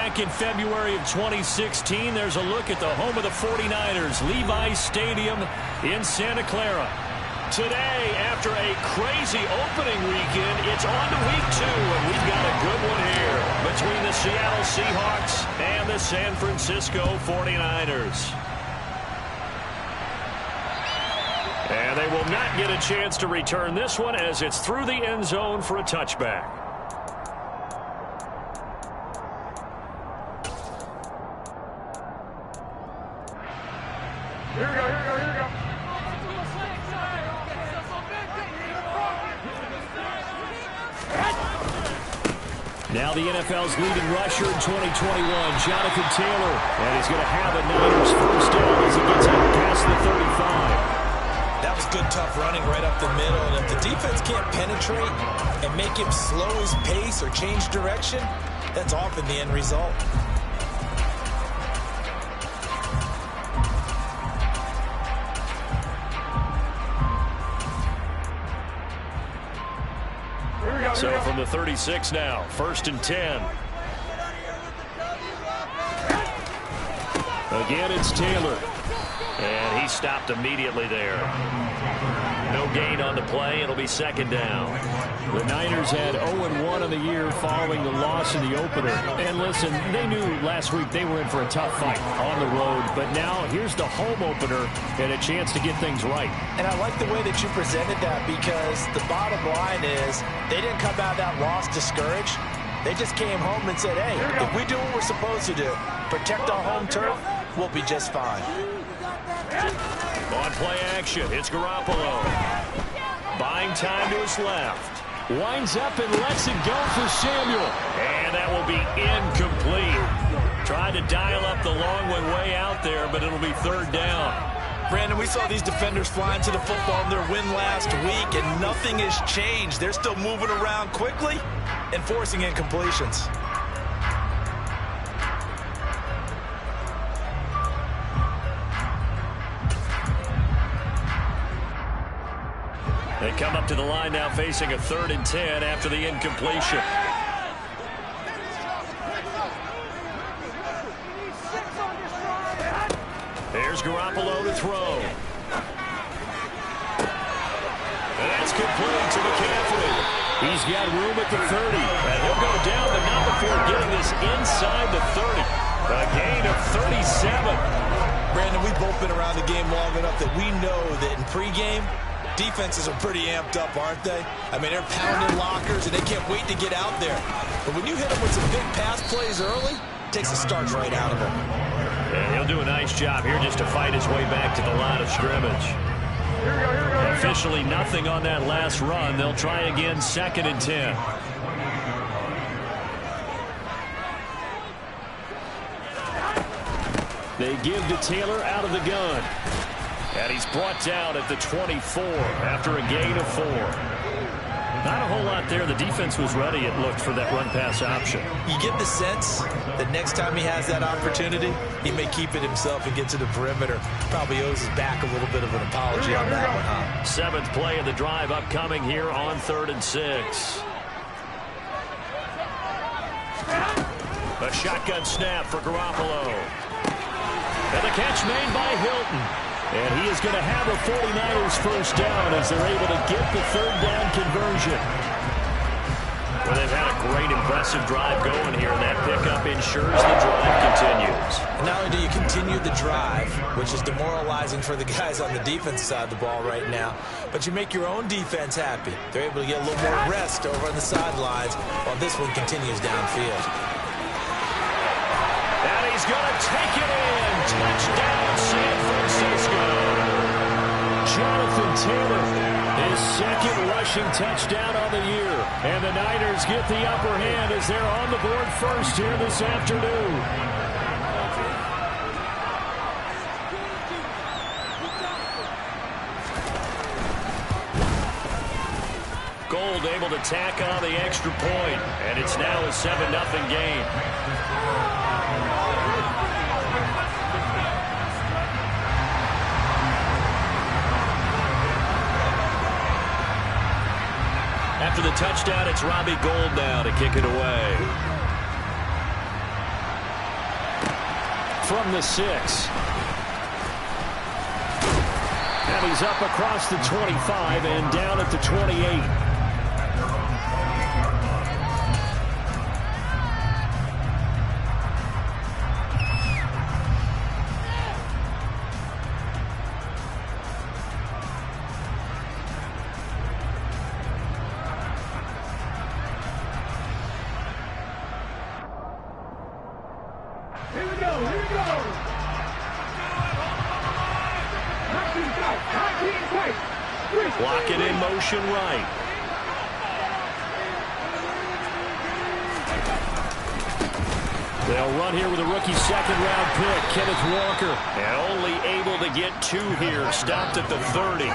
back in February of 2016. There's a look at the home of the 49ers, Levi's Stadium in Santa Clara. Today, after a crazy opening weekend, it's on to week 2, and we've got a good one here between the Seattle Seahawks and the San Francisco 49ers. And they will not get a chance to return this one as it's through the end zone for a touchback. Here we go. Now the NFL's leading rusher in 2021, Jonathan Taylor. And he's going to have a Niners first down as he gets out past the 35. That was good, tough running right up the middle. And if the defense can't penetrate and make him slow his pace or change direction, that's often the end result. So from the 36 now, 1st and 10. Again, it's Taylor. And he stopped immediately there. No gain on the play. It'll be 2nd down. The Niners had 0-1 on the year following the loss in the opener. And listen, they knew last week they were in for a tough fight on the road. But now here's the home opener and a chance to get things right. And I like the way that you presented that, because the bottom line is they didn't come out of that loss discouraged. They just came home and said, hey, if we do what we're supposed to do, protect our home turf, we'll be just fine. On play action, it's Garoppolo. Buying time to his left. Winds up and lets it go for Samuel. And that will be incomplete. Tried to dial up the long one way out there, but it'll be 3rd down. Brandon, we saw these defenders flying to the football in their win last week, and nothing has changed. They're still moving around quickly and forcing incompletions. They come up to the line now facing a 3rd and 10 after the incompletion. There's Garoppolo to throw. And that's complete to McCaffrey. He's got room at the 30. And he'll go down, but not before getting this inside the 30. A gain of 37. Brandon, we've both been around the game long enough that we know that in pregame, defenses are pretty amped up, aren't they? I mean, they're pounding lockers, and they can't wait to get out there. But when you hit them with some big pass plays early, it takes the starch right out of them. And he'll do a nice job here just to fight his way back to the line of scrimmage. Officially nothing on that last run. They'll try again, 2nd and 10. They give to Taylor out of the gun. And he's brought down at the 24 after a gain of 4. Not a whole lot there. The defense was ready, it looked, for that run-pass option. You get the sense that next time he has that opportunity, he may keep it himself and get to the perimeter. Probably owes his back a little bit of an apology on that one, huh? 7th play of the drive upcoming here on 3rd and 6. A shotgun snap for Garoppolo. And the catch made by Hilton. And he is going to have a 49ers first down as they're able to get the 3rd down conversion. Well, they've had a great, impressive drive going here, and that pickup ensures the drive continues. And not only do you continue the drive, which is demoralizing for the guys on the defensive side of the ball right now, but you make your own defense happy. They're able to get a little more rest over on the sidelines while this one continues downfield. And he's going to take it in. Touchdown, San Francisco. Jonathan Taylor, his 2nd rushing touchdown on the year. And the Niners get the upper hand as they're on the board first here this afternoon. Gold able to tack on the extra point, and it's now a 7-0 game. After the touchdown, it's Robbie Gould now to kick it away. from the 6. And he's up across the 25 and down at the 28. Block it in motion right. They'll run here with a rookie second-round pick, Kenneth Walker. And only able to get 2 here, stopped at the 30.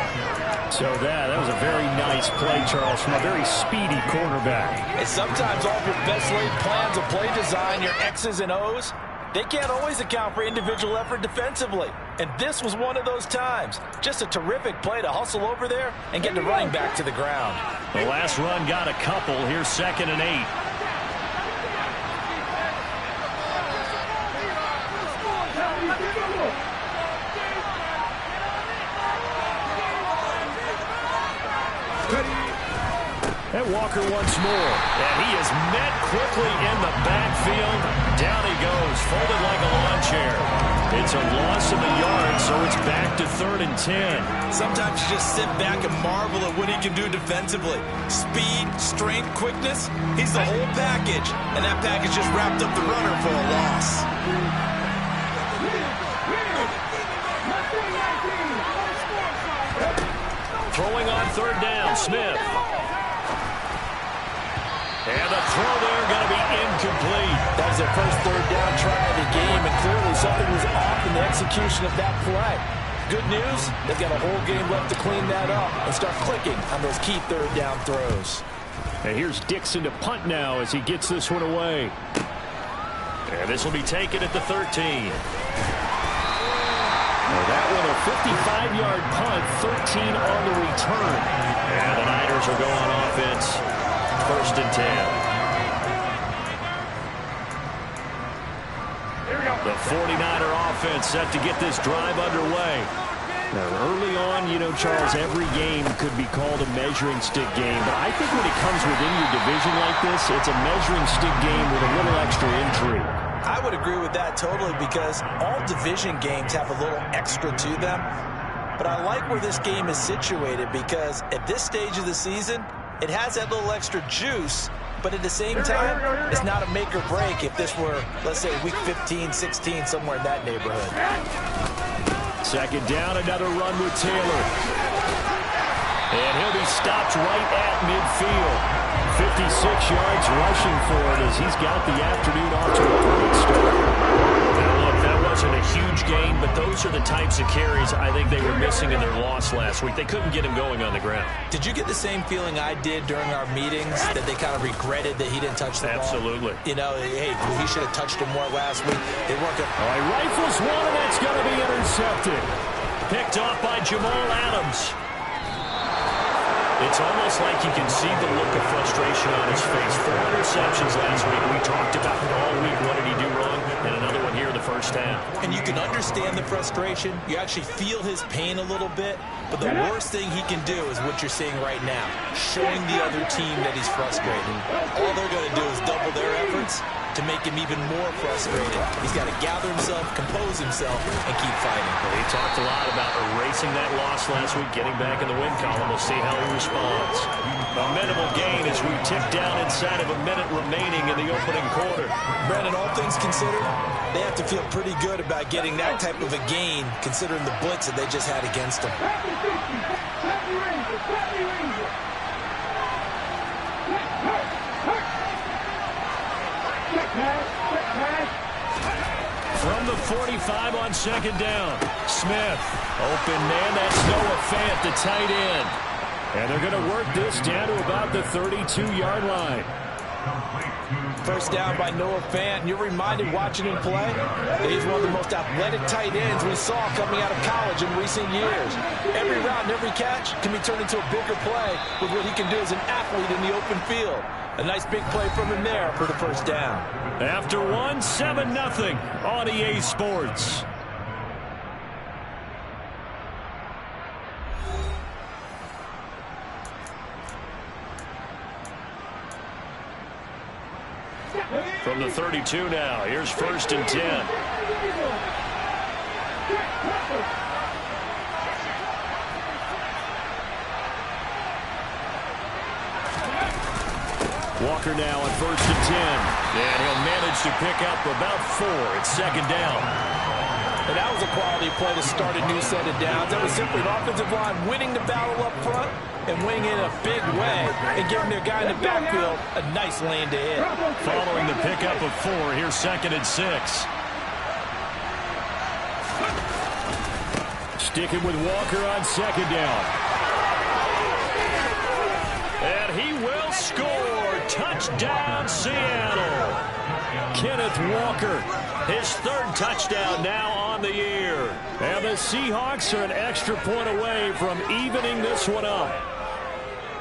So that was a very nice play, Charles, from a very speedy cornerback. And sometimes all of your best laid plans of play design, your X's and O's, they can't always account for individual effort defensively. And this was one of those times. Just a terrific play to hustle over there and get the running back to the ground. The last run got a couple. Here's 2nd and 8. And Walker once more. And he is met quickly in the backfield. Down he goes, folded like a lawn chair. It's a loss of a yard, so it's back to 3rd and 10. Sometimes you just sit back and marvel at what he can do defensively. Speed, strength, quickness, he's the whole package. And that package just wrapped up the runner for a loss. Throwing on 3rd down, Smith. And the throw there going to be incomplete. That was their first 3rd down try of the game, and clearly something was off in the execution of that play. Good news, they've got a whole game left to clean that up and start clicking on those key 3rd down throws. And here's Dixon to punt now as he gets this one away. And this will be taken at the 13. Well, that one a 55-yard punt, 13 on the return. And the Niners will go on offense. 1st and 10. The 49er offense set to get this drive underway. Now, early on, you know, Charles, every game could be called a measuring stick game. But I think when it comes within your division like this, it's a measuring stick game with a little extra intrigue. I would agree with that totally because all division games have a little extra to them. But I like where this game is situated because at this stage of the season, it has that little extra juice, but at the same time, it's not a make or break if this were, let's say, week 15, 16, somewhere in that neighborhood. 2nd down, another run with Taylor. And he'll be stopped right at midfield. 56 yards rushing for it as he's got the afternoon off to a great start. Now, look, that wasn't a huge gain, but those are the types of carries I think they were missing in their loss last week. They couldn't get him going on the ground. Did you get the same feeling I did during our meetings, that they kind of regretted that he didn't touch the ball? Absolutely. You know, hey, he should have touched him more last week. They weren't going to... All right, rifles one, and that's going to be intercepted. Picked off by Jamal Adams. It's almost like you can see the look of frustration on his face. 4 interceptions last week. We talked about it all week. What did he do wrong? And another one here in the first half. And you can understand the frustration. You actually feel his pain a little bit. But the worst thing he can do is what you're seeing right now, showing the other team that he's frustrated. All they're going to do is double their efforts to make him even more frustrated. He's got to gather himself, compose himself, and keep fighting. Well, he talked a lot about erasing that loss last week, getting back in the win column. We'll see how he responds. A minimal gain as we tick down inside of a minute remaining in the opening quarter. Brandon, all things considered, they have to feel pretty good about getting that type of a gain, considering the blitz that they just had against them. From the 45 on 2nd down, Smith. Open man, that's Noah Fant, the tight end. And they're going to work this down to about the 32-yard line. First down by Noah Fant. You're reminded watching him play that he's one of the most athletic tight ends we saw coming out of college in recent years. Every route and every catch can be turned into a bigger play with what he can do as an athlete in the open field. A nice big play from him there for the first down. After one, 7-0 on EA Sports. From the 32 now, here's 1st and 10. Walker now on 1st and 10. And he'll manage to pick up about 4. It's 2nd down. And that was a quality play to start a new set of downs. That was simply an offensive line winning the battle up front and winning in a big way and giving their guy in the backfield a nice lane to hit. Following the pickup of 4, here's 2nd and 6. Sticking with Walker on 2nd down. And he will score. Touchdown, Seattle. Kenneth Walker, his 3rd touchdown now on the year. And the Seahawks are an extra point away from evening this one up.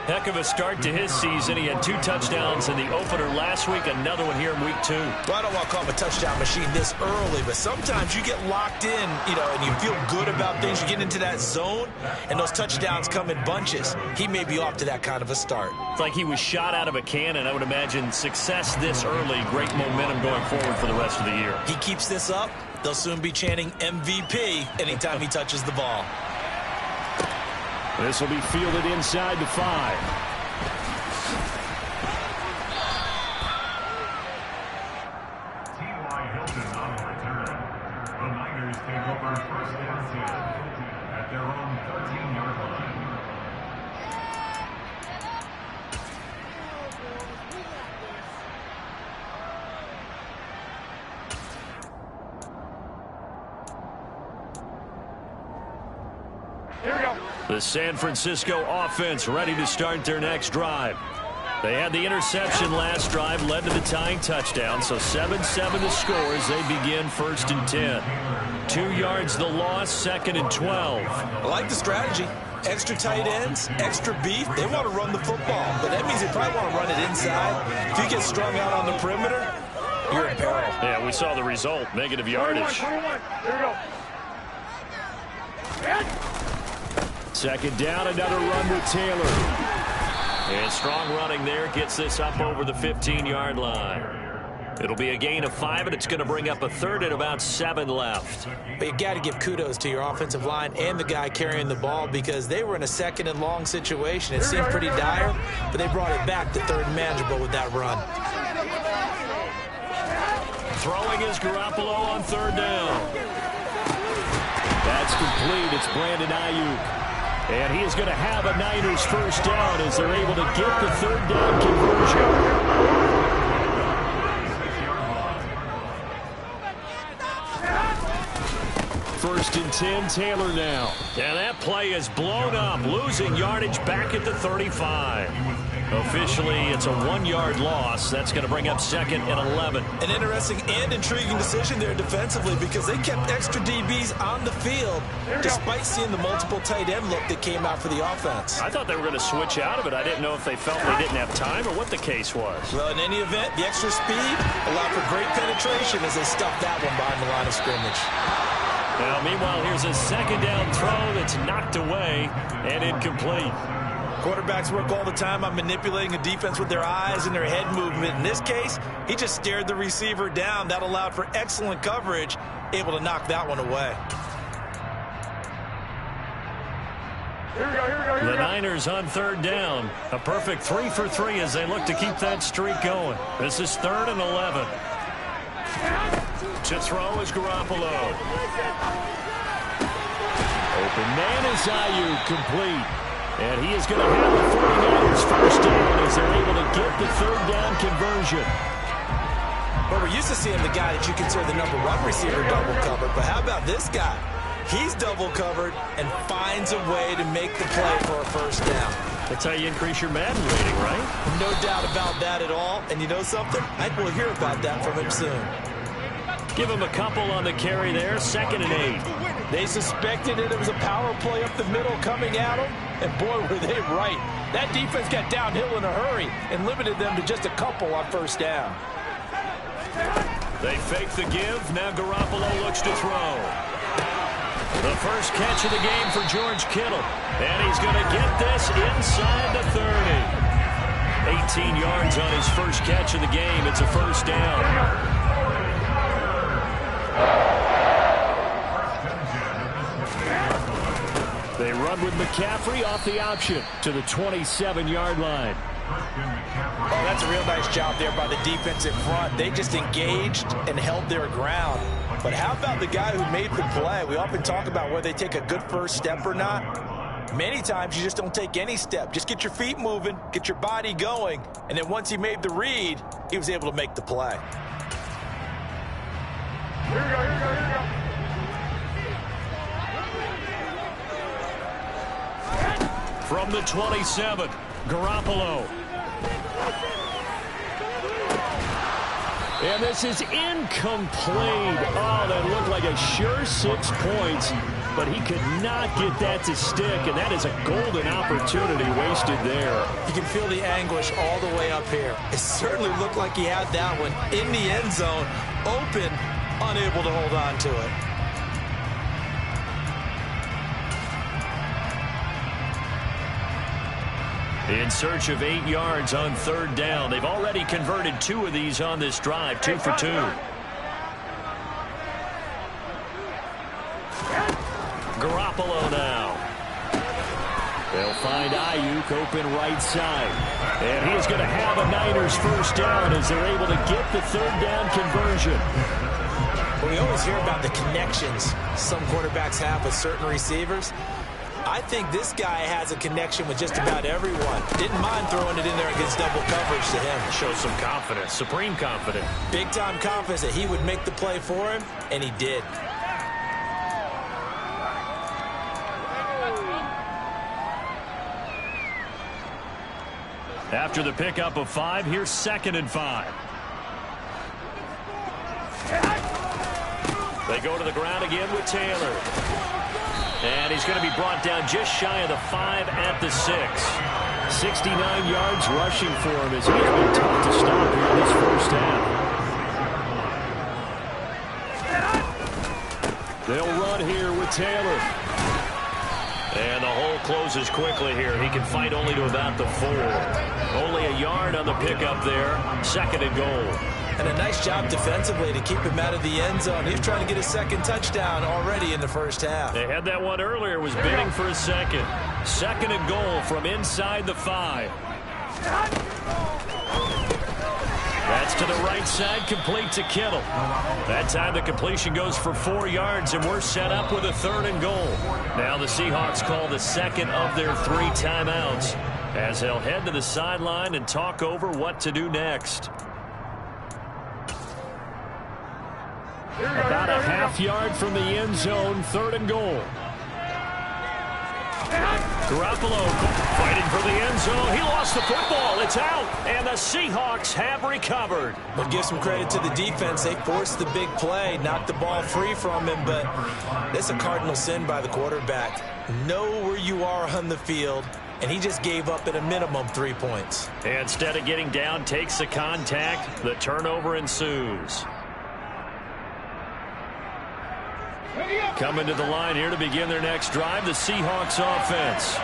Heck of a start to his season. He had 2 touchdowns in the opener last week, another one here in week 2. Well, I don't want to call him a touchdown machine this early, but sometimes you get locked in, and you feel good about things. You get into that zone, and those touchdowns come in bunches. He may be off to that kind of a start. It's like he was shot out of a cannon. I would imagine success this early, great momentum going forward for the rest of the year. He keeps this up, they'll soon be chanting MVP anytime he touches the ball. This will be fielded inside the 5. T.Y. Hilton on the return. The Niners take over 1st and 10 at their own 13-yard line. Here we go. The San Francisco offense ready to start their next drive. They had the interception last drive, led to the tying touchdown, so 7-7 the score as they begin 1st and 10. 2 yards the loss, 2nd and 12. I like the strategy. Extra tight ends, extra beef. They want to run the football, but that means they probably want to run it inside. If you get strung out on the perimeter, you're in peril. Yeah, we saw the result, negative yardage. 21. Here we go. 2nd down, another run with Taylor. And strong running there gets this up over the 15-yard line. It'll be a gain of 5, and it's going to bring up a 3rd and about 7 left. But you got to give kudos to your offensive line and the guy carrying the ball because they were in a 2nd and long situation. It seemed pretty dire, but they brought it back to 3rd and manageable with that run. Throwing is Garoppolo on 3rd down. That's complete. It's Brandon Ayuk. And he is going to have a Niners 1st down as they're able to get the 3rd down conversion. 1st and 10, Taylor now. And that play is blown up, losing yardage back at the 35. Officially, it's a 1-yard loss. That's going to bring up 2nd and 11. An interesting and intriguing decision there defensively because they kept extra DBs on the field despite seeing the multiple tight end look that came out for the offense. I thought they were going to switch out of it. I didn't know if they felt they didn't have time or what the case was. Well, in any event, the extra speed allowed for great penetration as they stuffed that one behind the line of scrimmage. Now, meanwhile, here's a 2nd down throw that's knocked away and incomplete. Quarterbacks work all the time on manipulating a defense with their eyes and their head movement. In this case, he just stared the receiver down. That allowed for excellent coverage, able to knock that one away. The Niners on 3rd down. A perfect 3 for 3 as they look to keep that streak going. This is 3rd and 11. To throw is Garoppolo. Open man is Ayuk, complete. And he is going to have the 49ers 1st down as they're able to get the 3rd down conversion. Well, we're used to seeing the guy that you consider the #1 receiver double covered, but how about this guy? He's double covered and finds a way to make the play for a 1st down. That's how you increase your Madden rating, right? No doubt about that at all. And you know something? I think we'll hear about that from him soon. Give him a couple on the carry there, 2nd and 8. They suspected it was a power play up the middle coming at him, and boy, were they right. That defense got downhill in a hurry and limited them to just a couple on first down. They fake the give. Now Garoppolo looks to throw. The first catch of the game for George Kittle. And he's going to get this inside the 30. 18 yards on his first catch of the game. It's a first down. They run with McCaffrey off the option to the 27-yard line. Oh, that's a real nice job there by the defense in front. They just engaged and held their ground. But how about the guy who made the play? We often talk about whether they take a good first step or not. Many times you just don't take any step. Just get your feet moving, get your body going, and then once he made the read, he was able to make the play. Here we go, here we go, here we go. From the 27, Garoppolo. And this is incomplete. Oh, that looked like a sure 6 points, but he could not get that to stick, and that is a golden opportunity wasted there. You can feel the anguish all the way up here. It certainly looked like he had that one in the end zone, open, unable to hold on to it. In search of 8 yards on third down. They've already converted 2 of these on this drive, 2 for 2. Garoppolo now. They'll find Ayuk open right side. And he is going to have a Niners first down as they're able to get the third down conversion. Well, we always hear about the connections some quarterbacks have with certain receivers. I think this guy has a connection with just about everyone. Didn't mind throwing it in there against double coverage to him. Shows some confidence, supreme confidence. Big-time confidence that he would make the play for him, and he did. After the pickup of 5, here's 2nd and 5. They go to the ground again with Taylor. And he's going to be brought down just shy of the 5 at the 6. 69 yards rushing for him as he's been tough to stop here in this first half. They'll run here with Taylor. And the hole closes quickly here. He can fight only to about the 4. Only a yard on the pickup there. 2nd and goal. And a nice job defensively to keep him out of the end zone. He was trying to get his 2nd touchdown already in the first half. They had that one earlier, was bidding for a 2nd. 2nd and goal from inside the 5. That's to the right side, complete to Kittle. That time the completion goes for 4 yards, and we're set up with a 3rd and goal. Now the Seahawks call the 2nd of their 3 timeouts as they'll head to the sideline and talk over what to do next. About a half yard from the end zone, 3rd and goal. Garoppolo fighting for the end zone. He lost the football. It's out, and the Seahawks have recovered. Well, give some credit to the defense. They forced the big play, knocked the ball free from him, but that's a cardinal sin by the quarterback. Know where you are on the field, and he just gave up at a minimum 3 points. Instead of getting down, takes the contact. The turnover ensues. Coming to the line here to begin their next drive, the Seahawks offense.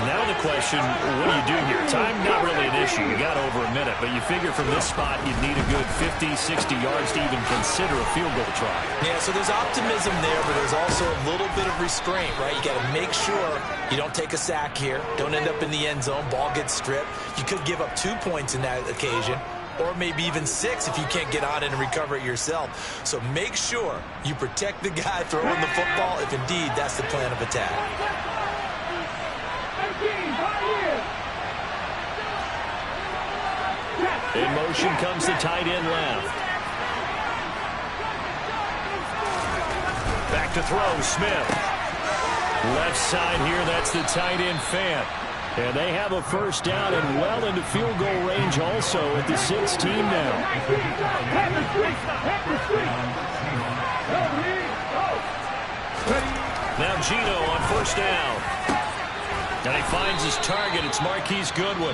Now the question, what do you do here? Time not really an issue. You got over a minute, but you figure from this spot you'd need a good 50, 60 yards to even consider a field goal try. Yeah, so there's optimism there, but there's also a little bit of restraint, right? You got to make sure you don't take a sack here. Don't end up in the end zone. Ball gets stripped. You could give up 2 points in that occasion, or maybe even 6 if you can't get on it and recover it yourself. So make sure you protect the guy throwing the football if indeed that's the plan of attack. In motion comes the tight end left. Back to throw, Smith. Left side here, that's the tight end Fant. And they have a first down and well into field goal range also at the 16 now. Now Gino on first down. And he finds his target. It's Marquise Goodwin.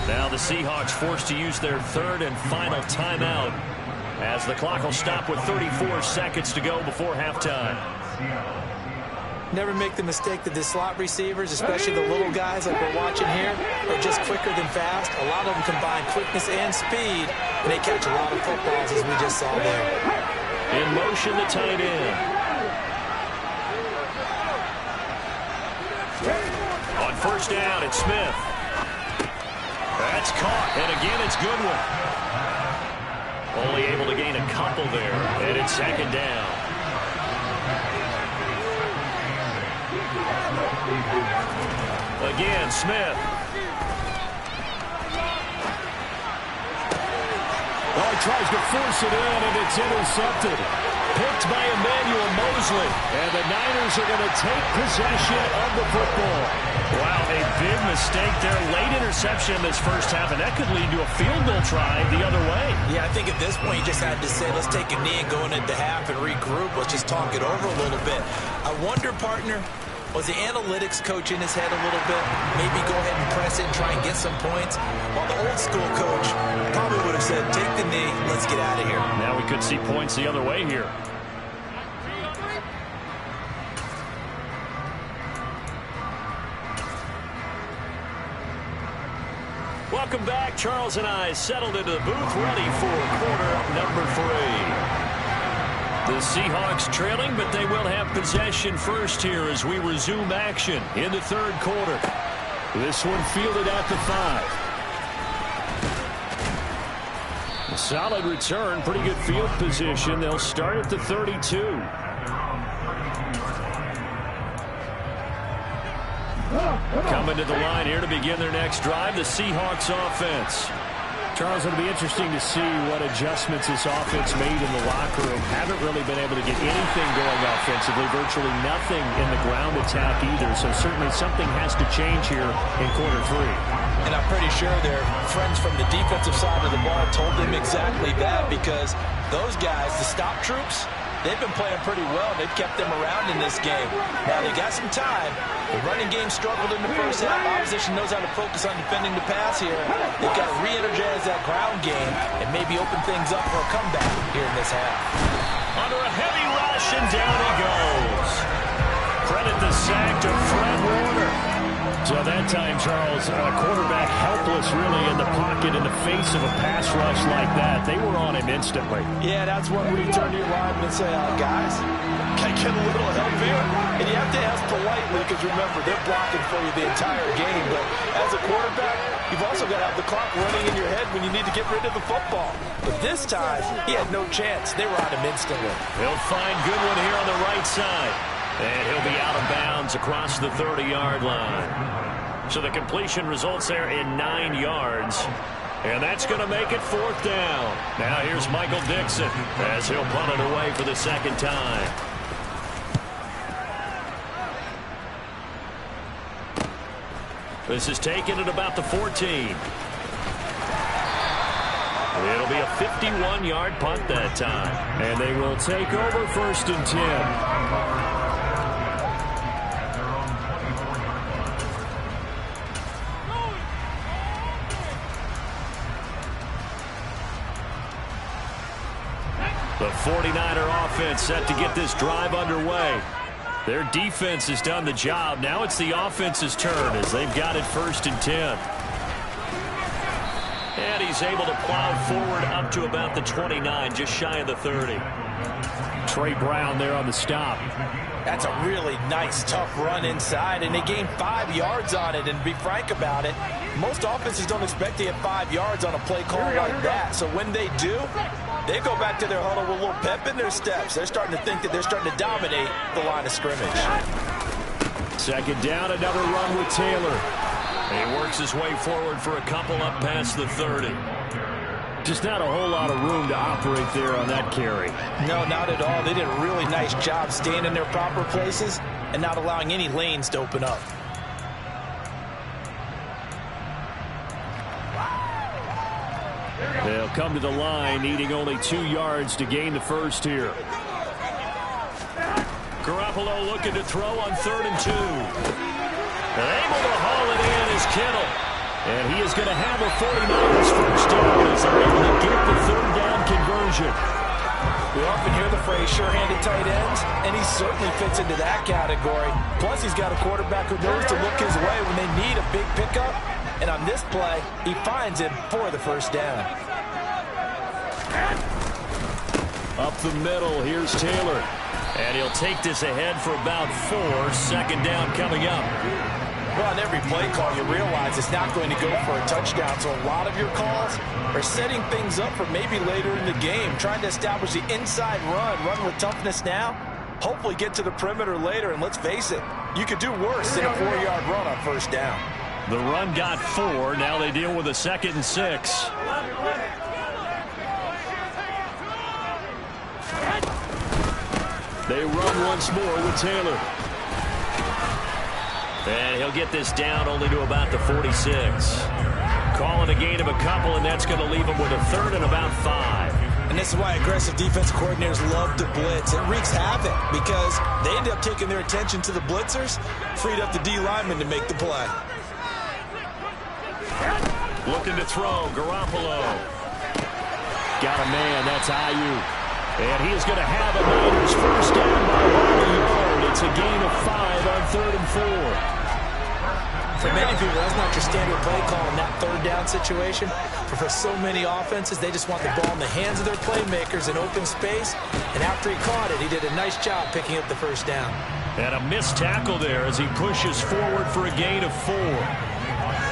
Now the Seahawks forced to use their third and final timeout as the clock will stop with 34 seconds to go before halftime. Never make the mistake that the slot receivers, especially the little guys like we're watching here, are just quicker than fast. A lot of them combine quickness and speed, and they catch a lot of footballs, as we just saw there. In motion, the tight end. On first down, it's Smith. That's caught, and again it's Goodwin. Only able to gain a couple there, and it's second down. Again, Smith. Oh, he tries to force it in, and it's intercepted. Picked by Emmanuel Mosley. And the Niners are going to take possession of the football. Wow, a big mistake there. Late interception in this first half, and that could lead to a field goal try the other way. Yeah, I think at this point you just had to say, let's take a knee and go into the half and regroup. Let's just talk it over a little bit. I wonder, partner, was the analytics coach in his head a little bit? Maybe go ahead and press it and try and get some points? While the old school coach probably would have said, take the knee, let's get out of here. Now we could see points the other way here. Welcome back. Charles and I settled into the booth, ready for quarter number 3. The Seahawks trailing, but they will have possession first here as we resume action in the third quarter. This one fielded at the 5. A solid return, pretty good field position. They'll start at the 32. Coming to the line here to begin their next drive, the Seahawks offense. Charles, it'll be interesting to see what adjustments this offense made in the locker room. Haven't really been able to get anything going offensively, virtually nothing in the ground attack either. So certainly something has to change here in quarter 3. And I'm pretty sure their friends from the defensive side of the ball told them exactly that, because those guys, the stop troops, they've been playing pretty well. They've kept them around in this game. Now, they got some time. The running game struggled in the first half. Opposition knows how to focus on defending the pass here. They've got to re-energize that ground game and maybe open things up for a comeback here in this half. Under a heavy rush, and down he goes. Credit the sack to Fred Warner. So that time, Charles, a quarterback helpless really in the pocket in the face of a pass rush like that. They were on him instantly. Yeah, that's one where you turn to your lineman and say, guys, can I get a little help here? And you have to ask politely, because remember, they're blocking for you the entire game. But as a quarterback, you've also got to have the clock running in your head when you need to get rid of the football. But this time, he had no chance. They were on him instantly. He'll find Goodwin here on the right side. And he'll be out of bounds across the 30-yard line. So the completion results there in 9 yards. And that's going to make it 4th down. Now here's Michael Dixon as he'll punt it away for the second time. This is taken at about the 14. It'll be a 51-yard punt that time. And they will take over 1st and 10. The 49er offense set to get this drive underway. Their defense has done the job. Now it's the offense's turn as they've got it 1st and 10. And he's able to plow forward up to about the 29, just shy of the 30. Trey Brown there on the stop. That's a really nice, tough run inside, and they gained 5 yards on it. And to be frank about it, most offenses don't expect to get 5 yards on a play call like that. So when they do, they go back to their huddle with a little pep in their steps. They're starting to think that they're starting to dominate the line of scrimmage. Second down, another run with Taylor. He works his way forward for a couple up past the 30. Just not a whole lot of room to operate there on that carry. No, not at all. They did a really nice job staying in their proper places and not allowing any lanes to open up. They'll come to the line, needing only 2 yards to gain the first here. Garoppolo looking to throw on 3rd and 2. And able to haul it in is Kittle. And he is going to have a 49ers first down as they're able to get the third down conversion. We often hear the phrase sure-handed tight ends, and he certainly fits into that category. Plus, he's got a quarterback who knows to look his way when they need a big pickup. And on this play, he finds him for the first down. Up the middle, here's Taylor. And he'll take this ahead for about 4. Second down coming up. Well, on every play call, you realize it's not going to go for a touchdown. So a lot of your calls are setting things up for maybe later in the game, trying to establish the inside run with toughness now, hopefully get to the perimeter later. And let's face it, you could do worse than a 4-yard run on first down. The run got 4. Now they deal with a 2nd and 6. They run once more with Taylor. And he'll get this down only to about the 46. Calling a gain of a couple, and that's going to leave him with a 3rd and about 5. And this is why aggressive defensive coordinators love to blitz. It wreaks havoc because they end up taking their attention to the blitzers, freed up the D lineman to make the play. Looking to throw, Garoppolo. Got a man, that's Ayuk. And he is going to have a Niners first down by 1 yard. It's a gain of 5 on 3rd and 4. For many people, that's not your standard play call in that third down situation. But for so many offenses, they just want the ball in the hands of their playmakers in open space. And after he caught it, he did a nice job picking up the first down. And a missed tackle there as he pushes forward for a gain of 4.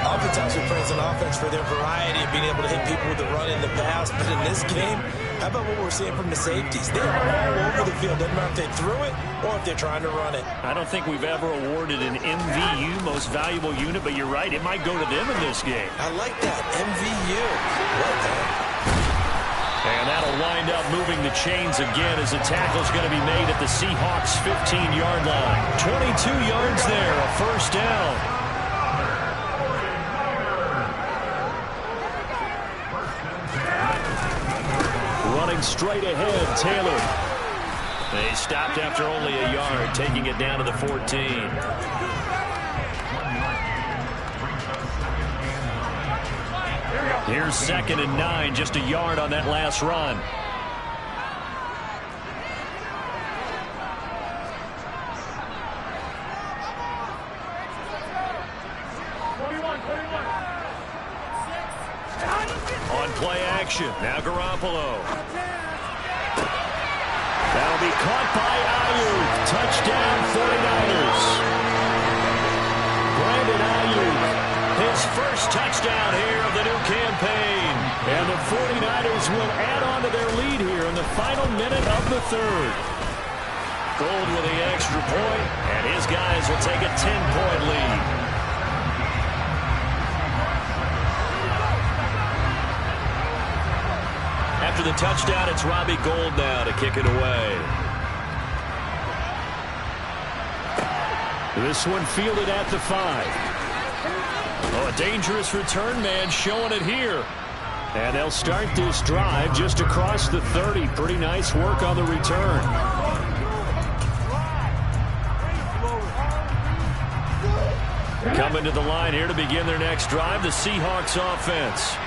Oftentimes we praise an offense for their variety of being able to hit people with the run in the past. But in this game, how about what we're seeing from the safeties? They're all over the field. Doesn't matter if they threw it or if they're trying to run it. I don't think we've ever awarded an MVU, most valuable unit, but you're right. It might go to them in this game. I like that. MVU. Like that. And that'll wind up moving the chains again as the tackle's going to be made at the Seahawks' 15-yard line. 22 yards there, a first down. Running straight ahead, Taylor. They stopped after only a yard, taking it down to the 14. Here's 2nd and 9, just a yard on that last run. On play action, now Garoppolo. That'll be caught by Ayuk. Touchdown 49ers. Brandon Ayuk, his first touchdown here of the new campaign. And the 49ers will add on to their lead here in the final minute of the 3rd. Gold with the extra point, and his guys will take a 10-point lead. After the touchdown, it's Robbie Gould now to kick it away. This one fielded at the 5. Oh, a dangerous return man showing it here. And they'll start this drive just across the 30. Pretty nice work on the return. Coming to the line here to begin their next drive, the Seahawks offense.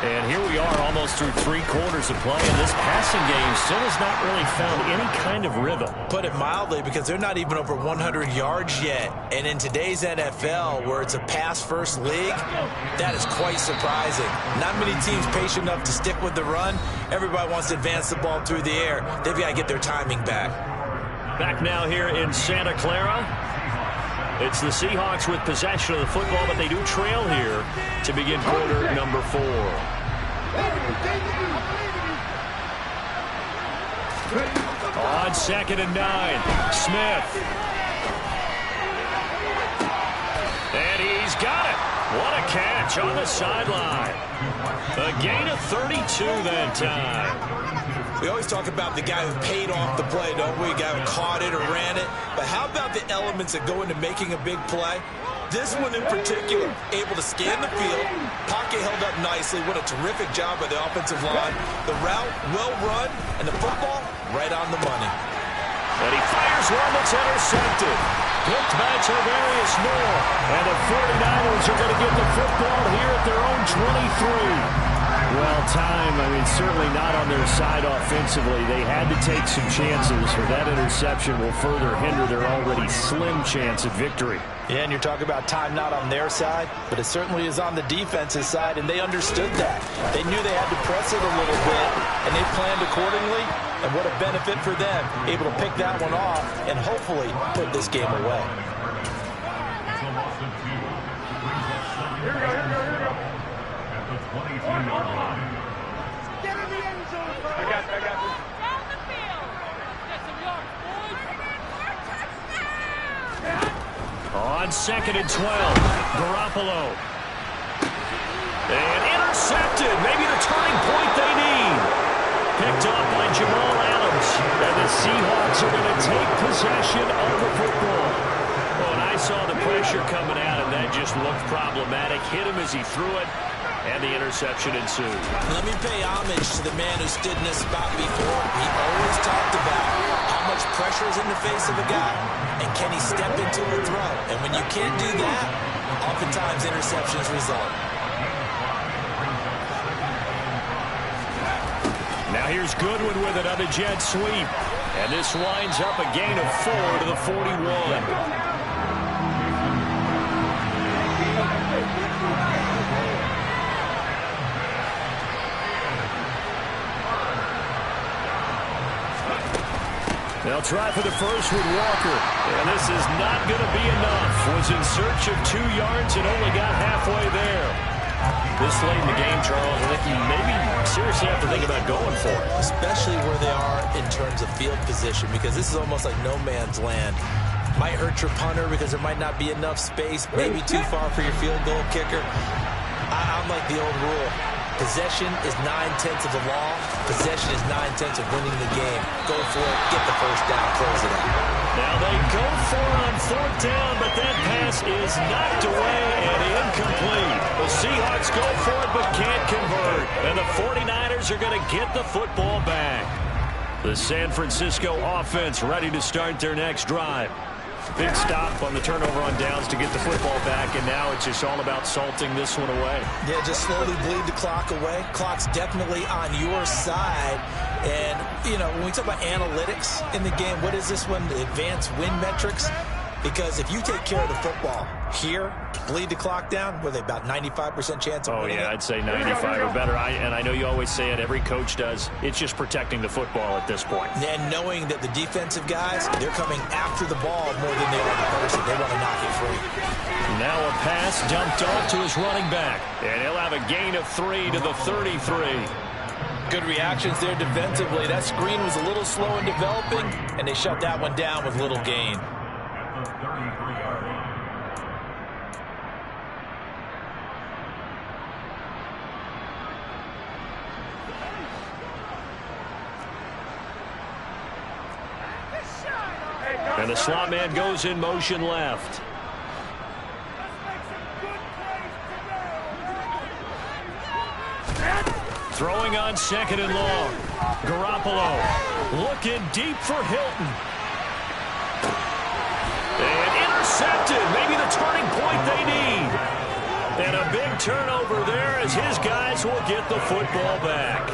And here we are almost through 3 quarters of play, and this passing game still has not really found any kind of rhythm. Put it mildly, because they're not even over 100 yards yet. And in today's NFL, where it's a pass-first league, that is quite surprising. Not many teams patient enough to stick with the run. Everybody wants to advance the ball through the air. They've got to get their timing back. Back now here in Santa Clara. It's the Seahawks with possession of the football, but they do trail here to begin quarter number 4. On 2nd and 9, Smith. And he's got it. What a catch on the sideline. A gain of 32 that time. We always talk about the guy who paid off the play, don't we? The guy who caught it or ran it. But how about the elements that go into making a big play? This one in particular, able to scan the field, pocket held up nicely. What a terrific job by the offensive line. The route, well run, and the football, right on the money. And he fires one that's intercepted. Picked by Tarvarius Moore. And the 49ers are going to get the football here at their own 23. Well, certainly not on their side offensively. They had to take some chances, or that interception will further hinder their already slim chance at victory. Yeah, and you're talking about time not on their side, but it certainly is on the defense's side, and they understood that. They knew they had to press it a little bit, and they planned accordingly, and what a benefit for them, able to pick that one off and hopefully put this game away. Here we go. At the 22-yard line. Get in the end zone, bro. I got this. Down the field. Get some yards, boys. On 2nd and 12, Garoppolo. And intercepted. Maybe the turning point they need. Picked up by Jamal Adams. And the Seahawks are going to take possession of the football. Oh, and I saw the pressure coming out, and that just looked problematic. Hit him as he threw it, and the interception ensued. Let me pay homage to the man who stood in this spot before. He always talked about how much pressure is in the face of a guy, and can he step into a throw. And when you can't do that, oftentimes interceptions result. Now here's Goodwin with another jet sweep. And this winds up a gain of 4 to the 41. They'll try for the first with Walker. And this is not going to be enough. Was in search of 2 yards and only got halfway there. This late in the game, Charles, I think you maybe seriously have to think about going for it. Especially where they are in terms of field position, because this is almost like no man's land. Might hurt your punter because there might not be enough space, maybe too far for your field goal kicker. I'm like the old rule. Possession is 9/10 of the law. Possession is 9/10 of winning the game. Go for it, get the first down, close it out. Now they go for it on 4th down, but that pass is knocked away and incomplete. The Seahawks go for it but can't convert. And the 49ers are going to get the football back. The San Francisco offense ready to start their next drive. Big stop on the turnover on downs to get the football back, and now it's just all about salting this one away. Yeah, just slowly bleed the clock away. Clock's definitely on your side. And, you know, when we talk about analytics in the game, what is this one? The advanced win metrics? Because if you take care of the football here, bleed the clock down, what are they, about 95% chance of winning? Oh, yeah, I'd say 95 or better. And I know you always say it, every coach does. It's just protecting the football at this point. And knowing that the defensive guys, they're coming after the ball more than they are the person. They want to knock it free. Now a pass dumped off to his running back. And he'll have a gain of 3 to the 33. Good reactions there defensively. That screen was a little slow in developing, and they shut that one down with little gain. At the 33-yard line. And the slot man goes in motion left. Throwing on 2nd and long. Garoppolo looking deep for Hilton. And intercepted. Maybe the turning point they need. And a big turnover there as his guys will get the football back.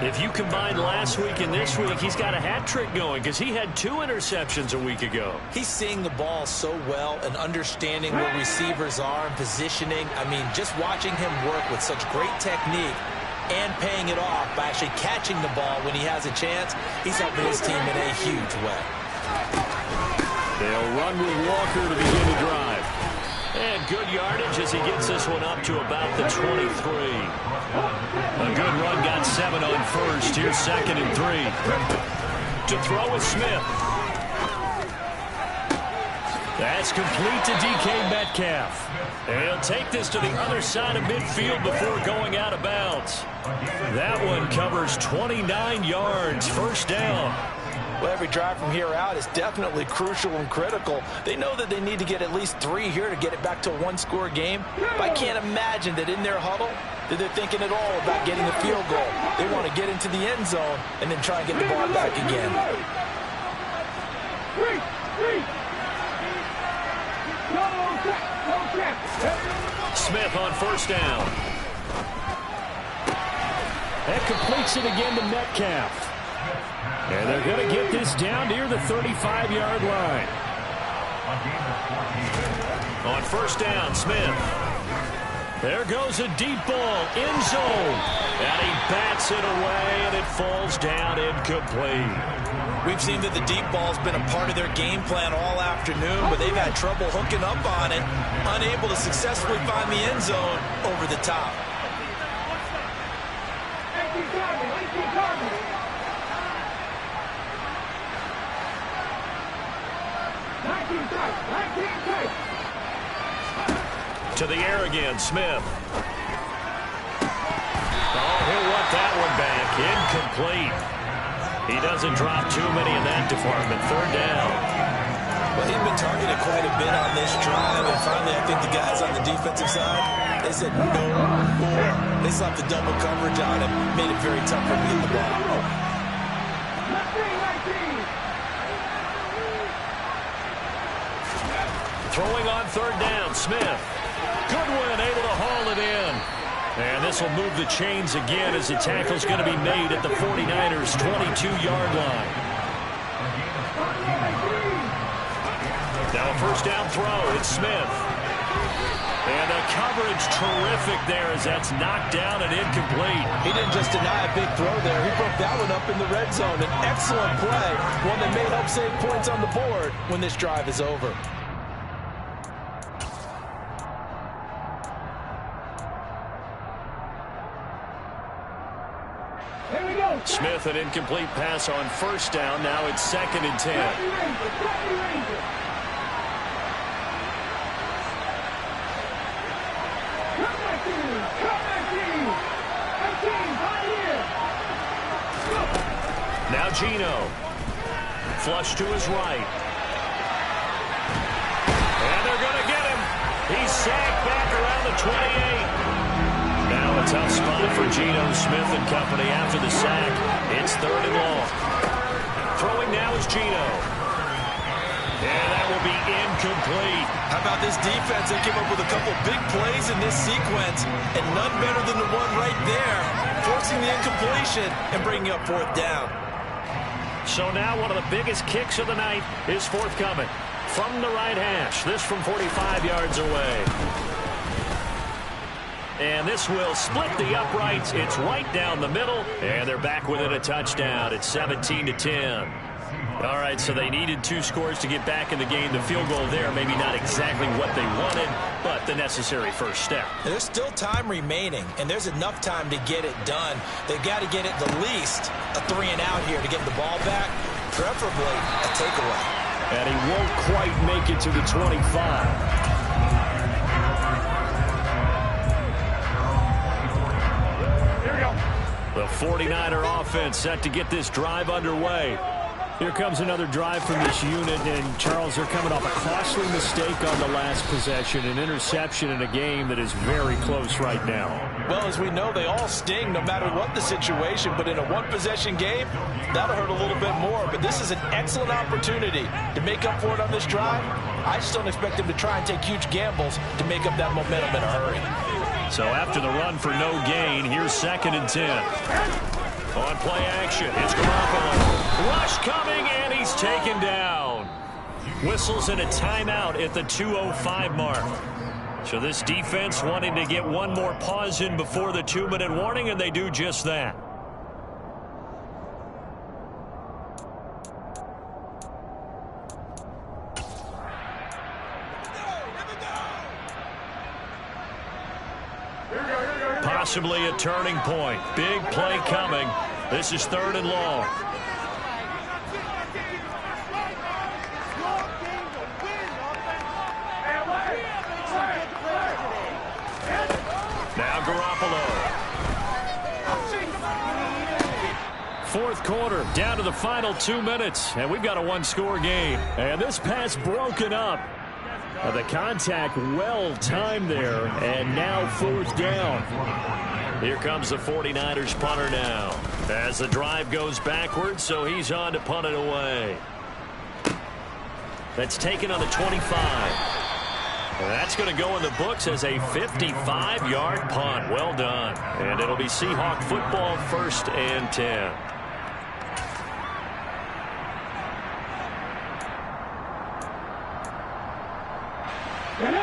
If you combine last week and this week, he's got a hat trick going because he had 2 interceptions a week ago. He's seeing the ball so well and understanding where receivers are and positioning. I mean, just watching him work with such great technique and paying it off by actually catching the ball when he has a chance, he's helping his team in a huge way. They'll run with Walker to begin the drive. And good yardage as he gets this one up to about the 23. A good run, got 7 on first. Here's 2nd and 3. To throw is Smith. That's complete to DK Metcalf. And he'll take this to the other side of midfield before going out of bounds. That one covers 29 yards. First down. Well, every drive from here out is definitely crucial and critical. They know that they need to get at least 3 here to get it back to a 1-score game. But I can't imagine that in their huddle that they're thinking at all about getting a field goal. They want to get into the end zone and then try and get the ball back again. on first down. That completes it again to Metcalf. And they're going to get this down near the 35-yard line. On first down, Smith. There goes a deep ball, end zone. And he bats it away, and it falls down incomplete. We've seen that the deep ball's been a part of their game plan all afternoon, but they've had trouble hooking up on it, unable to successfully find the end zone over the top. To the air again, Smith. Oh, he'll want that one back. Incomplete. He doesn't drop too many in that department. Third down. Well, he's been targeted quite a bit on this drive, and finally I think the guys on the defensive side, they said no more. They slapped the double coverage on him, made it very tough for him to get the ball. Throwing on third down, Smith. Goodwin able to haul it in. And this will move the chains again as the tackle's going to be made at the 49ers' 22-yard line. Now a first down throw. It's Smith. And the coverage terrific there as that's knocked down and incomplete. He didn't just deny a big throw there. He broke that one up in the red zone. An excellent play, one that may help save points on the board when this drive is over. Smith, an incomplete pass on first down. Now it's 2nd and 10. Now Geno. Flush to his right. And they're going to get him. He's sacked back around the 28. Now a tough spot for Geno Smith and company after the sack. It's 3rd and long. Throwing now is Geno. And that will be incomplete. How about this defense? They came up with a couple big plays in this sequence, and none better than the one right there, forcing the incompletion and bringing up 4th down. So now one of the biggest kicks of the night is forthcoming from the right hash. This from 45 yards away. And this will split the uprights. It's right down the middle, and they're back within a touchdown. It's 17-10. All right, so they needed 2 scores to get back in the game. The field goal there, maybe not exactly what they wanted, but the necessary first step. There's still time remaining, and there's enough time to get it done. They've got to get it the least a 3-and-out here to get the ball back, preferably a takeaway. And he won't quite make it to the 25. The 49er offense set to get this drive underway. Here comes another drive from this unit, and Charles, they're coming off a costly mistake on the last possession, an interception in a game that is very close right now. Well, as we know, they all sting no matter what the situation, but in a one-possession game, that'll hurt a little bit more. But this is an excellent opportunity to make up for it on this drive. I just don't expect them to try and take huge gambles to make up that momentum in a hurry. So after the run for no gain, here's 2nd and 10. On play action, it's Garoppolo. Rush coming, and he's taken down. Whistles and a timeout at the 2:05 mark. So this defense wanting to get one more pause in before the 2-minute warning, and they do just that. Possibly a turning point. Big play coming. This is 3rd and long. Now Garoppolo. 4th quarter, down to the final 2 minutes, and we've got a 1-score game. And this pass broken up. The contact well timed there, and now 4th down. Here comes the 49ers punter now. As the drive goes backwards, so he's on to punt it away. That's taken on the 25. And that's going to go in the books as a 55-yard punt. Well done. And it'll be Seahawk football, 1st and 10.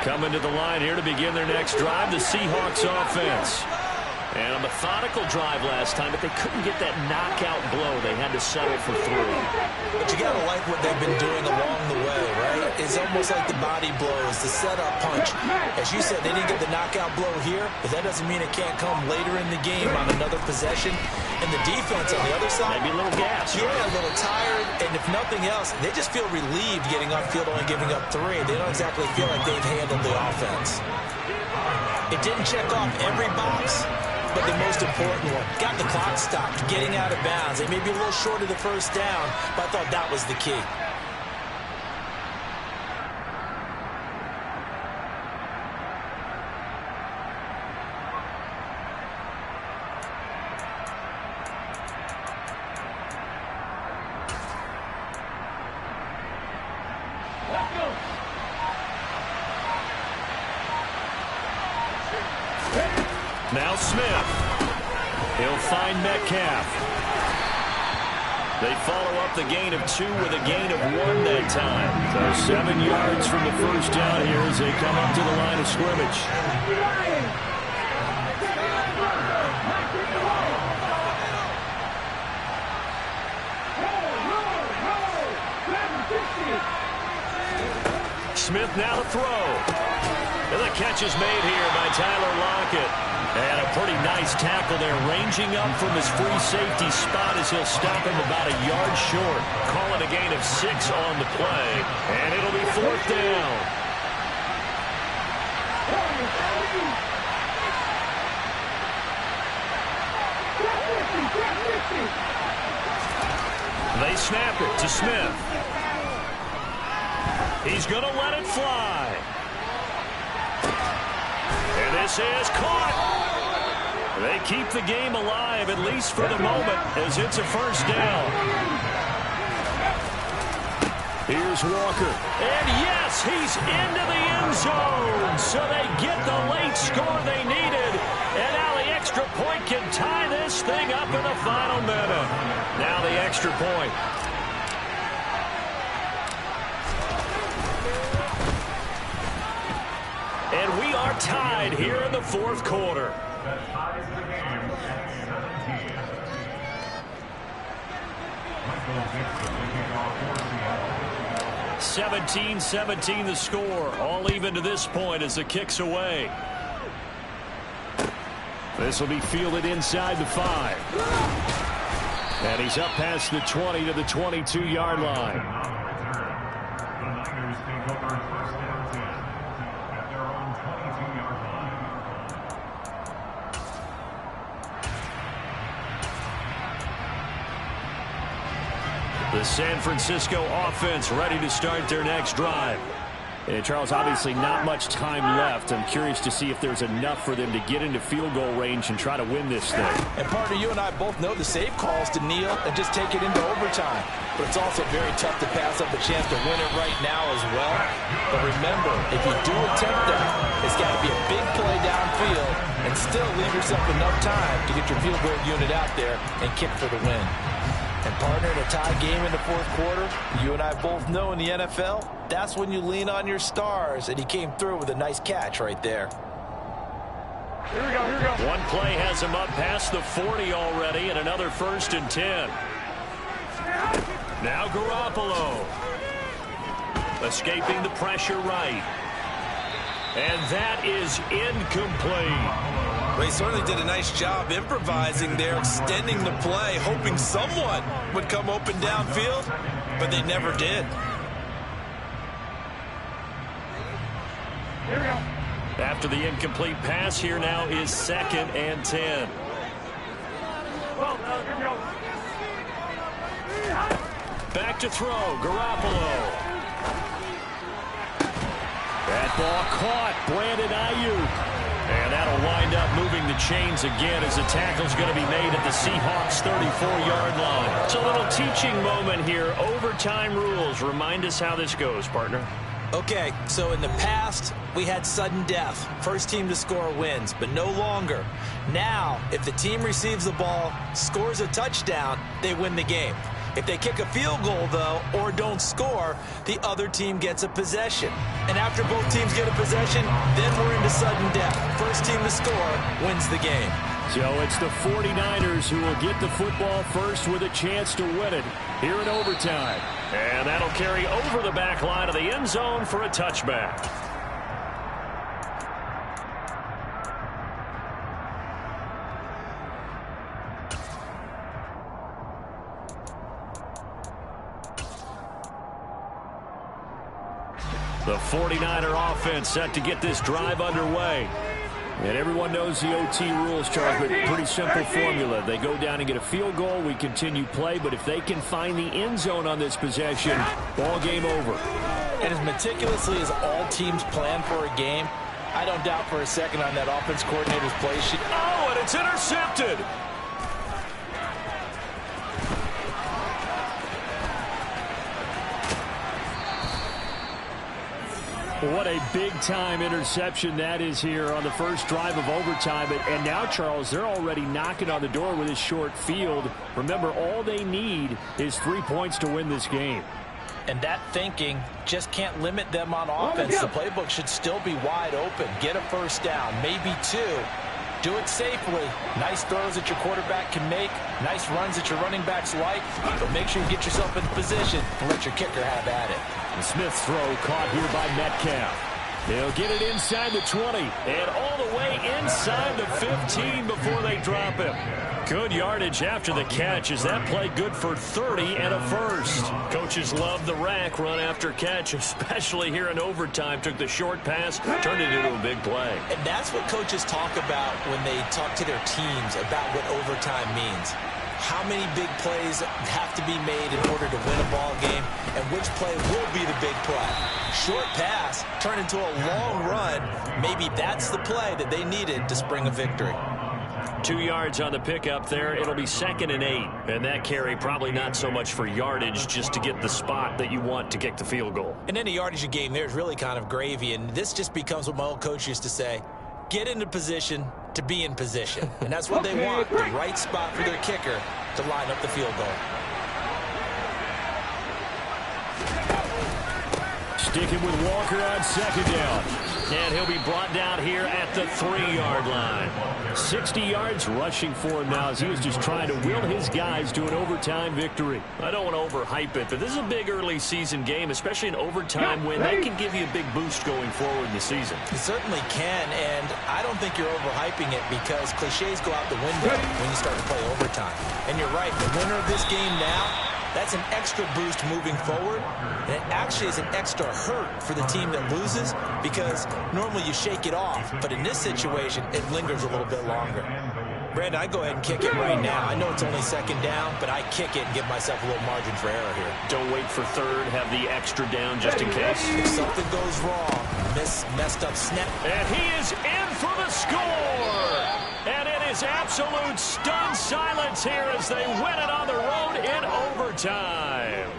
Coming to the line here to begin their next drive, the Seahawks offense. And a methodical drive last time, but they couldn't get that knockout blow. They had to settle for 3. But you got to like what they've been doing along the way, right? It's almost like the body blows, the setup punch. As you said, they didn't get the knockout blow here, but that doesn't mean it can't come later in the game on another possession. And the defense on the other side, maybe a little gas. Yeah, a little tired. And if nothing else, they just feel relieved getting upfield, only giving up 3. They don't exactly feel like they've handled the offense. It didn't check off every box, but the most important one, got the clock stopped, getting out of bounds. They may be a little short of the first down, but I thought that was the key. Now Smith. He'll find Metcalf. They follow up the gain of 2 with a gain of 1 that time. So 7 yards from the first down here as they come up to the line of scrimmage. Smith now to throw. And the catch is made here by Tyler Lockett. And a pretty nice tackle there, ranging up from his free safety spot as he'll stop him about a yard short. Call it a gain of 6 on the play, and it'll be 4th down. They snap it to Smith. He's going to let it fly. And this is caught. They keep the game alive, at least for the moment, as it's a first down. Here's Walker. And yes, he's into the end zone. So they get the late score they needed. And now the extra point can tie this thing up in the final minute. Now the extra point. And we are tied here in the 4th quarter. That ties the game at 17. Michael Dixon taking off for Seattle. 17-17 the score. All even to this point as the kick's away. This will be fielded inside the 5. And he's up past the 20 to the 22-yard line. The Niners take over 1st and 10 at their own 22-yard line. The San Francisco offense ready to start their next drive. And Charles, obviously not much time left. I'm curious to see if there's enough for them to get into field goal range and try to win this thing. And partner, you and I both know the save calls to kneel and just take it into overtime. But it's also very tough to pass up a chance to win it right now as well. But remember, if you do attempt that, it's got to be a big play downfield and still leave yourself enough time to get your field goal unit out there and kick for the win. And partner, in a tie game in the 4th quarter, you and I both know in the NFL, that's when you lean on your stars, and he came through with a nice catch right there. Here we go. One play has him up past the 40 already, and another 1st and 10. Now Garoppolo. Escaping the pressure right. And that is incomplete. They certainly did a nice job improvising there, extending the play, hoping someone would come open downfield, but they never did. Here we go. After the incomplete pass, here now is 2nd and 10. Well, here we go. Back to throw, Garoppolo. That ball caught, Brandon Ayuk. And that'll wind up moving the chains again as the tackle's going to be made at the Seahawks' 34-yard line. It's a little teaching moment here. Overtime rules. Remind us how this goes, partner. Okay, so in the past, we had sudden death. First team to score wins, but no longer. Now, if the team receives the ball, scores a touchdown, they win the game. If they kick a field goal, though, or don't score, the other team gets a possession. And after both teams get a possession, then we're into sudden death. First team to score wins the game. So it's the 49ers who will get the football first with a chance to win it here in overtime. And that'll carry over the back line of the end zone for a touchback. The 49er offense set to get this drive underway. And everyone knows the OT rules, Charles, but pretty simple formula. They go down and get a field goal, we continue play, but if they can find the end zone on this possession, ball game over. And as meticulously as all teams plan for a game, I don't doubt for a second on that offense coordinator's play sheet. Oh, and it's intercepted. What a big-time interception that is here on the first drive of overtime. And now, Charles, they're already knocking on the door with this short field. Remember, all they need is 3 points to win this game. And that thinking just can't limit them on offense. The playbook should still be wide open. Get a first down, maybe 2. Do it safely. Nice throws that your quarterback can make. Nice runs that your running backs like. But make sure you get yourself in position and let your kicker have at it. The Smith's throw caught here by Metcalf. They'll get it inside the 20 and all the way inside the 15 before they drop him. Good yardage after the catch. Is that play good for 30 and a first? Coaches love the rack run after catch, especially here in overtime. Took the short pass, turned it into a big play. And that's what coaches talk about when they talk to their teams about what overtime means. How many big plays have to be made in order to win a ball game, and which play will be the big play. Short pass turned into a long run. Maybe that's the play that they needed to spring a victory. 2 yards on the pickup there. It'll be 2nd and 8. And that carry probably not so much for yardage, just to get the spot that you want to kick the field goal. And any yardage game there is really kind of gravy, and this just becomes what my old coach used to say. Get into position to be in position. And that's what they want, the right spot for their kicker to line up the field goal. Sticking with Walker on 2nd down. And he'll be brought down here at the 3-yard line. 60 yards rushing for him now as he was just trying to will his guys to an overtime victory. I don't want to overhype it, but this is a big early season game, especially an overtime win. That can give you a big boost going forward in the season. It certainly can, and I don't think you're overhyping it because cliches go out the window when you start to play overtime. And you're right, the winner of this game now, that's an extra boost moving forward, and it actually is an extra hurt for the team that loses because normally you shake it off, but in this situation, it lingers a little bit longer. Brandon, I go ahead and kick it right now. I know it's only 2nd down, but I kick it and give myself a little margin for error here. Don't wait for 3rd, have the extra down just in case. If something goes wrong, messed up snap. And he is in for the score! And it is absolute stunned silence here as they win it on the road in overtime.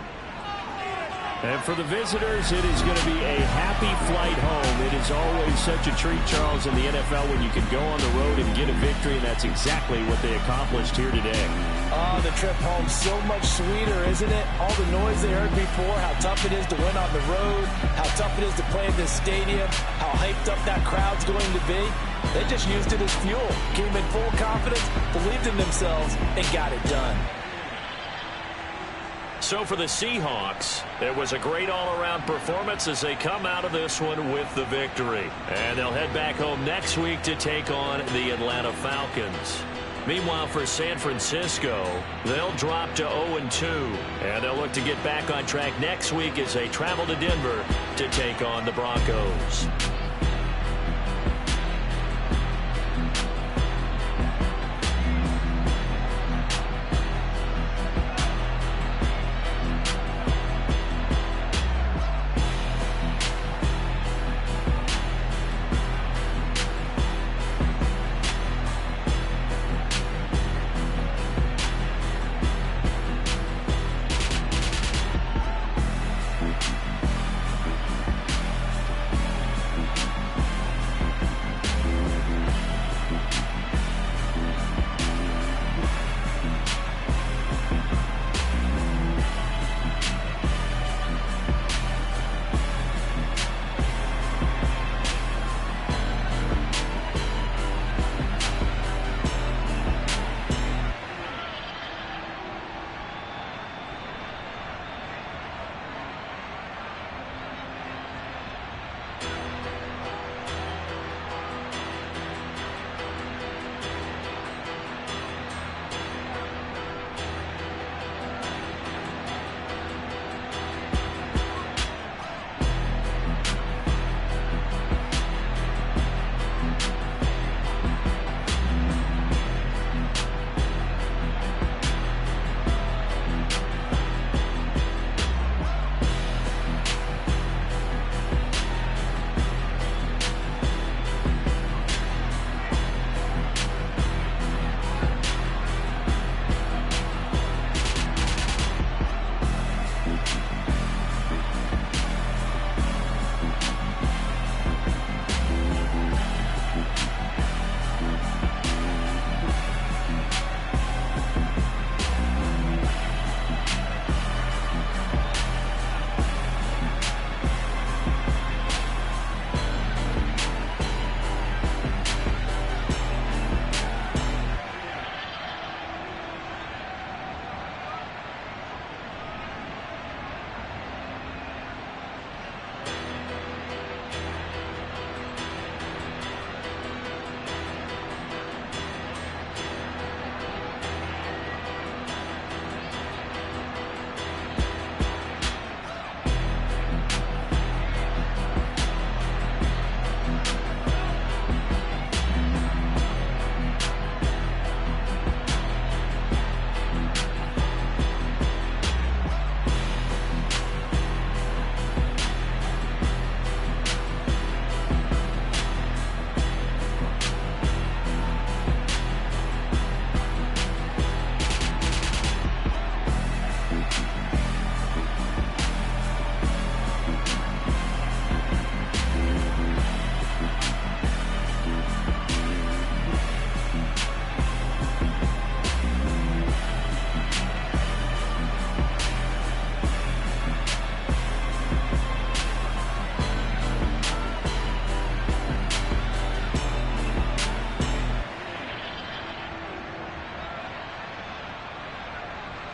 And for the visitors, it is going to be a happy flight home. It is always such a treat, Charles, in the NFL when you can go on the road and get a victory, and that's exactly what they accomplished here today. Oh, the trip home so much sweeter, isn't it? All the noise they heard before, how tough it is to win on the road, how tough it is to play in this stadium, how hyped up that crowd's going to be. They just used it as fuel, came in full confidence, believed in themselves, and got it done. So for the Seahawks, it was a great all-around performance as they come out of this one with the victory. And they'll head back home next week to take on the Atlanta Falcons. Meanwhile, for San Francisco, they'll drop to 0-2. And they'll look to get back on track next week as they travel to Denver to take on the Broncos.